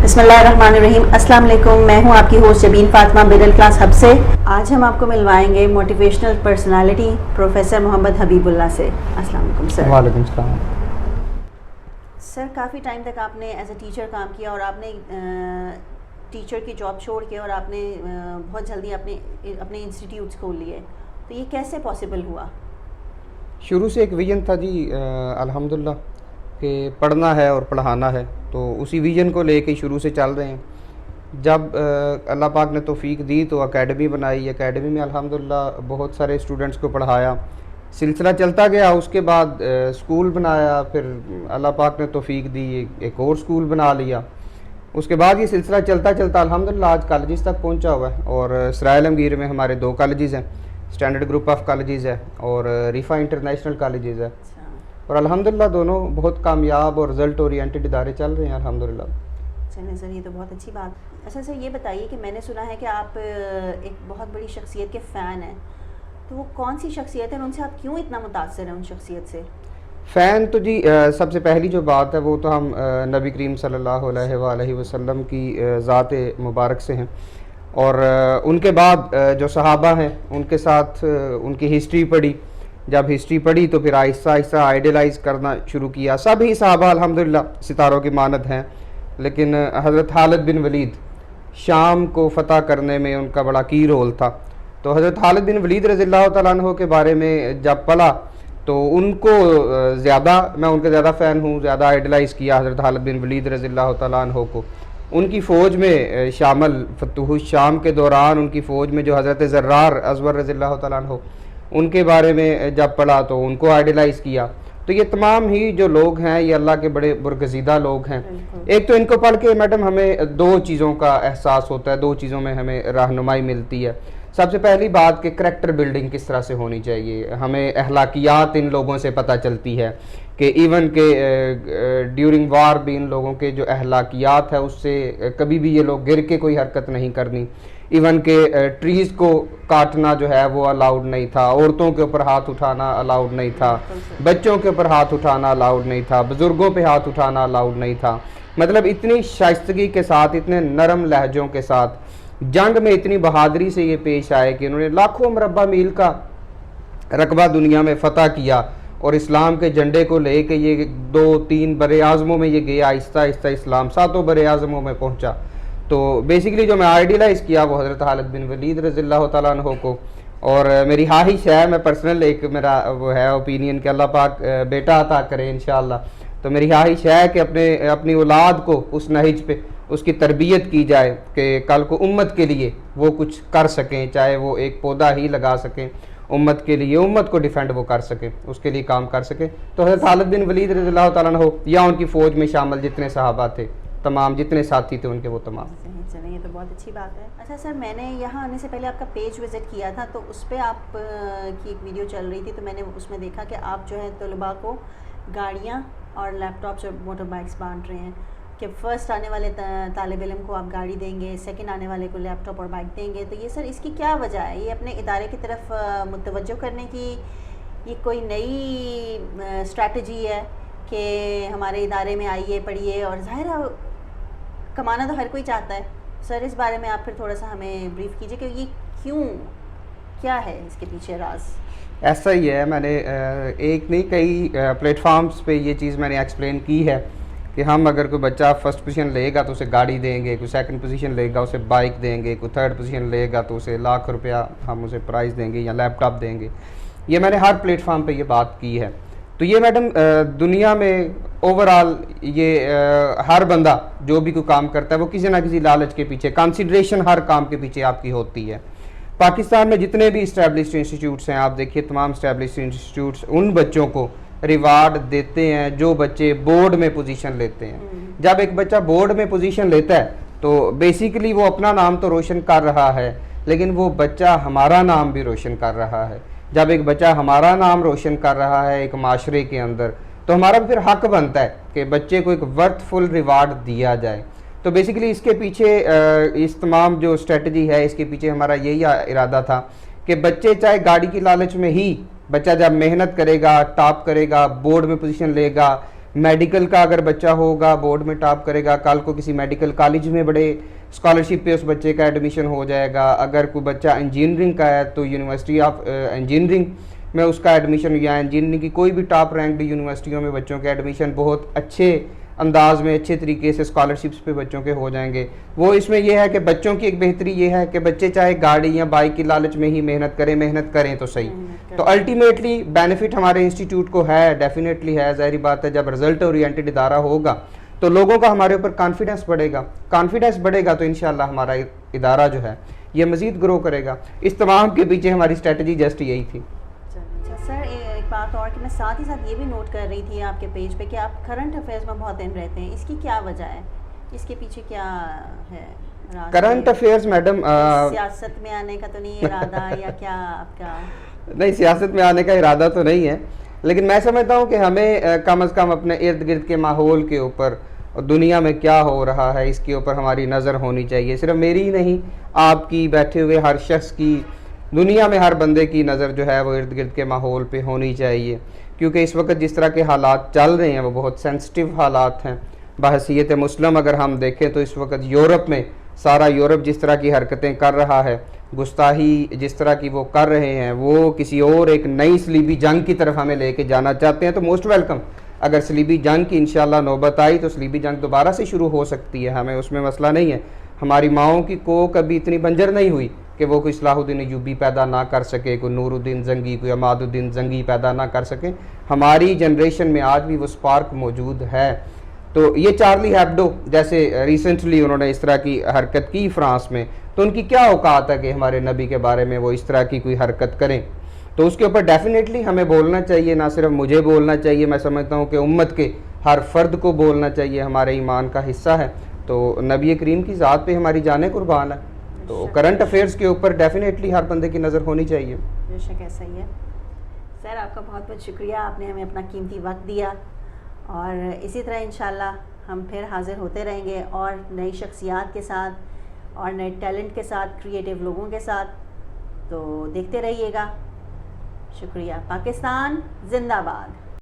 बिस्मिल्लाहिर्रहमानिर्रहीम। अस्सलाम वालेकुम। मैं हूं आपकी host Jabeen Fatima middle class hub से। आज हम आपको मिलवाएंगे motivational personality professor Mohammad Habibullah से। अस्सलाम वालेकुम सर। वालेकुम सलाम। सर, काफ़ी टाइम तक आपने एज अ टीचर काम किया और आपने टीचर की जॉब छोड़ के और आपने बहुत जल्दी अपने इंस्टीट्यूट्स खोल लिए, तो ये कैसे पॉसिबल हुआ? शुरू से एक विजन था जी, अल्हम्दुलिल्लाह कि पढ़ना है और पढ़ाना है, तो उसी विजन को लेके शुरू से चल रहे हैं। जब अल्लाह पाक ने तौफीक दी तो एकेडमी बनाई। एकेडमी में अल्हम्दुलिल्लाह बहुत सारे स्टूडेंट्स को पढ़ाया, सिलसिला चलता गया। उसके बाद स्कूल बनाया, फिर अल्लाह पाक ने तौफीक दी एक और स्कूल बना लिया। उसके बाद ये सिलसिला चलता चलता अल्हम्दुलिल्लाह आज कॉलेजेस तक पहुंचा हुआ है। और सराय आलमगीर में हमारे 2 कॉलेजेस हैं, स्टैंडर्ड ग्रुप ऑफ कॉलेजेस है और रिफ़ा इंटरनेशनल कॉलेजेस है। और अल्हम्दुलिल्लाह दोनों बहुत कामयाब और रिज़ल्ट ओरिएंटेड इदारे चल रहे हैं अल्हम्दुलिल्लाह। चलें सर, ये तो बहुत अच्छी बात। अच्छा सर, ये बताइए कि मैंने सुना है कि आप एक बहुत बड़ी शख्सियत के फ़ैन हैं, तो वो कौन सी शख्सियत है और उनसे आप क्यों इतना मुतासर हैं उन शख्सियत से? फ़ैन तो जी सबसे पहली जो बात है वो तो हम नबी करीम सल्लल्लाहु अलैहि वसल्लम की ज़ात मुबारक से हैं। और उनके बाद जो सहाबा हैं उनके साथ उनकी हिस्ट्री पढ़ी। जब हिस्ट्री पढ़ी तो फिर आहिस्ता आहिस्ता आइडियलाइज़ करना शुरू किया। सभी सहाबा अल्हम्दुलिल्लाह सितारों की मानद हैं, लेकिन हज़रत खालिद बिन वलीद, शाम को फ़तह करने में उनका बड़ा की रोल था। तो हज़रत खालिद बिन वलीद रज़ियल्लाहु तआला अन्हु के बारे में जब पढ़ा तो उनको ज़्यादा, मैं उनके ज़्यादा फ़ैन हूँ, ज़्यादा आइडलाइज़ किया हज़रत खालिद बिन वलीद रज़ियल्लाहु तआला अन्हु को। उनकी फ़ौज में शामिल फतहुश शाम के दौरान उनकी फ़ौज में जो हज़रत ज़र्रार अज़वर रज़ियल्लाहु तआला अन्हु, उनके बारे में जब पढ़ा तो उनको आइडलाइज़ किया। तो ये तमाम ही जो लोग हैं ये अल्लाह के बड़े बुरगज़ीदा लोग हैं। एक तो इनको पढ़ के मैडम हमें 2 चीज़ों का एहसास होता है, 2 चीज़ों में हमें रहनुमाई मिलती है। सबसे पहली बात कि करैक्टर बिल्डिंग किस तरह से होनी चाहिए, हमें अखलाकियात इन लोगों से पता चलती है कि इवन के ड्यूरिंग वार भी इन लोगों के जो अखलाकियात है उससे कभी भी ये लोग गिर के कोई हरकत नहीं करनी। इवन के ट्रीज़ को काटना जो है वो अलाउड नहीं था, औरतों के ऊपर हाथ उठाना अलाउड नहीं था, बच्चों के ऊपर हाथ उठाना अलाउड नहीं था, बुज़ुर्गों पे हाथ उठाना अलाउड नहीं था। मतलब इतनी शाइस्तगी के साथ, इतने नरम लहजों के साथ, जंग में इतनी बहादुरी से ये पेश आए कि उन्होंने लाखों मरबा मील का रकबा दुनिया में फ़तह किया और इस्लाम के झंडे को ले के ये 2-3 बरे आज़मों में ये गया, आहिस्ता आहिस्ता इस्लाम 7 बरे आज़मों में पहुँचा। तो बेसिकली जो मैं आइडियलाइज़ किया वो हज़रत खालिद बिन वलीद रज़ियल्लाहु तआला अन्हु को। और मेरी ख्वाहिश है, मैं पर्सनल एक मेरा वो है ओपिनियन कि अल्लाह पाक बेटा अता करे इंशाअल्लाह। तो मेरी ख्वाहिश है कि अपनी औलाद को उस नहज पे उसकी तरबियत की जाए कि कल को उम्मत के लिए वो कुछ कर सकें, चाहे वो एक पौधा ही लगा सकें उम्मत के लिए, उम्मत को डिफेंड वो कर सकें, उसके लिए काम कर सकें। तो हज़रत खालिद बिन वलीद रज़ियल्लाहु तआला अन्हु या उनकी फ़ौज में शामिल जितने सहाबा थे, तमाम जितने साथी थे उनके, वो तमाम। चलें, ये तो बहुत अच्छी बात है। अच्छा सर, मैंने यहाँ आने से पहले आपका पेज विज़िट किया था, तो उस पर आप की एक वीडियो चल रही थी, तो मैंने उसमें देखा कि आप जो है तलबा को गाड़ियाँ और लैपटॉप्स और मोटर बाइक्स बांट रहे हैं कि फ़र्स्ट आने वाले तालिब इल्म को आप गाड़ी देंगे, सेकंड आने वाले को लैपटॉप और बाइक देंगे। तो ये सर, इसकी क्या वजह है? ये अपने इदारे की तरफ मुतवज्जो करने की ये कोई नई स्ट्रैटेजी है कि हमारे इदारे में आइए, पढ़िए, और ज़ाहिर है कमाना तो हर कोई चाहता है। सर, इस बारे में आप फिर थोड़ा सा हमें ब्रीफ कीजिए कि ये क्यों, क्या है इसके पीछे राज? ऐसा ही है, मैंने एक नहीं कई प्लेटफॉर्म्स पे ये चीज़ मैंने एक्सप्लेन की है कि हम अगर कोई बच्चा फर्स्ट पोजीशन लेगा तो उसे गाड़ी देंगे, कोई सेकंड पोजीशन लेगा उसे बाइक देंगे, कोई थर्ड पोजीशन लेगा तो उसे लाख रुपया हम उसे प्राइज़ देंगे या लैपटॉप देंगे। ये मैंने हर प्लेटफॉर्म पे ये बात की है। तो ये मैडम दुनिया में ओवरऑल ये हर बंदा जो भी कोई काम करता है वो किसी ना किसी लालच के पीछे, कंसिडरेशन हर काम के पीछे आपकी होती है। पाकिस्तान में जितने भी इस्टेब्लिश्ड इंस्टीट्यूट्स हैं, आप देखिए तमाम इस्टेब्लिश्ड इंस्टीट्यूट्स उन बच्चों को रिवार्ड देते हैं जो बच्चे बोर्ड में पोजीशन लेते हैं। जब एक बच्चा बोर्ड में पोजीशन लेता है तो बेसिकली वो अपना नाम तो रोशन कर रहा है, लेकिन वो बच्चा हमारा नाम भी रोशन कर रहा है। जब एक बच्चा हमारा नाम रोशन कर रहा है एक माशरे के अंदर, तो हमारा फिर हक बनता है कि बच्चे को एक वर्थफुल रिवार्ड दिया जाए। तो बेसिकली इसके पीछे इस तमाम जो स्ट्रेटजी है इसके पीछे हमारा यही इरादा था कि बच्चे चाहे गाड़ी की लालच में ही, बच्चा जब मेहनत करेगा, टॉप करेगा, बोर्ड में पोजीशन लेगा, मेडिकल का अगर बच्चा होगा बोर्ड में टॉप करेगा, कल को किसी मेडिकल कॉलेज में बड़े स्कॉलरशिप पे उस बच्चे का एडमिशन हो जाएगा। अगर कोई बच्चा इंजीनियरिंग का है तो यूनिवर्सिटी ऑफ इंजीनियरिंग में उसका एडमिशन, या इंजीनियरिंग की कोई भी टॉप रैंक्ड यूनिवर्सिटियों में बच्चों के एडमिशन बहुत अच्छे अंदाज में अच्छे तरीके से स्कॉलरशिप्स पे बच्चों के हो जाएंगे। वो इसमें यह है कि बच्चों की एक बेहतरी ये है कि बच्चे चाहे गाड़ी या बाइक की लालच में ही मेहनत करें तो सही। तो अल्टीमेटली बेनिफिट हमारे इंस्टीट्यूट को है, डेफिनेटली है। ज़ाहिर बात है जब रिजल्ट ओरिएंटेड इदारा होगा तो लोगों का हमारे ऊपर कॉन्फिडेंस बढ़ेगा तो इंशाल्लाह हमारा इदारा जो है ये मज़ीद ग्रो करेगा। इस तमाम के पीछे हमारी स्ट्रेटजी जस्ट यही थी। अच्छा सर, एक बात और कि मैं साथ ही साथ ये भी नोट कर रही थी आपके पेज पे कि आप करंट अफेयर्स में बहुत इन रहते हैं, इसकी क्या वजह है, इसके पीछे क्या है? करंट अफेयर्स मैडम सियासत में आने का तो नहीं इरादा या क्या आपका? नहीं, सियासत में आने का इरादा तो नहीं है, लेकिन मैं समझता हूँ कि हमें कम अज़ कम अपने इर्द गिर्द के माहौल के ऊपर और दुनिया में क्या हो रहा है इसके ऊपर हमारी नज़र होनी चाहिए। सिर्फ मेरी ही नहीं, आपकी, बैठे हुए हर शख्स की, दुनिया में हर बंदे की नज़र जो है वो इर्द गिर्द के माहौल पे होनी चाहिए, क्योंकि इस वक्त जिस तरह के हालात चल रहे हैं वो बहुत सेंसिटिव हालात हैं। बहसीयत मुस्लिम अगर हम देखें तो इस वक्त यूरोप में सारा यूरोप जिस तरह की हरकतें कर रहा है, गुस्ताही जिस तरह की वो कर रहे हैं, वो किसी और एक नई सलीबी जंग की तरफ हमें लेके जाना चाहते हैं तो मोस्ट वेलकम। अगर सलीबी जंग की इंशाल्लाह नौबत आई तो सलीबी जंग दोबारा से शुरू हो सकती है, हमें उसमें मसला नहीं है। हमारी माओं की को कभी इतनी बंजर नहीं हुई कि वो कोई सलाहुद्दीन अय्यूबी पैदा ना कर सके, कोई नूरुद्दीन जंगी, कोई अमादुद्दीन जंगी पैदा ना कर सके। हमारी जनरेशन में आज भी वो स्पार्क मौजूद है। तो ये चार्ली हेब्डो जैसे रिसेंटली उन्होंने इस तरह की हरकत की फ्रांस में, तो उनकी क्या औकात है कि हमारे नबी के बारे में वो इस तरह की कोई हरकत करें? तो उसके ऊपर डेफिनेटली हमें बोलना चाहिए, ना सिर्फ मुझे बोलना चाहिए, मैं समझता हूँ कि उम्मत के हर फर्द को बोलना चाहिए, हमारे ईमान का हिस्सा है। तो नबी करीम की ज़ात पे हमारी जानें कुर्बान है, तो करंट अफेयर्स के ऊपर डेफिनेटली हर बंदे की नज़र होनी चाहिए। बेशक ऐसा ही है। सर आपका बहुत बहुत शुक्रिया, आपने हमें अपना कीमती वक्त दिया और इसी तरह इंशाल्लाह हम फिर हाज़िर होते रहेंगे और नई शख्सियात के साथ और नए टैलेंट के साथ, क्रिएटिव लोगों के साथ। तो देखते रहिएगा। शुक्रिया। पाकिस्तान जिंदाबाद।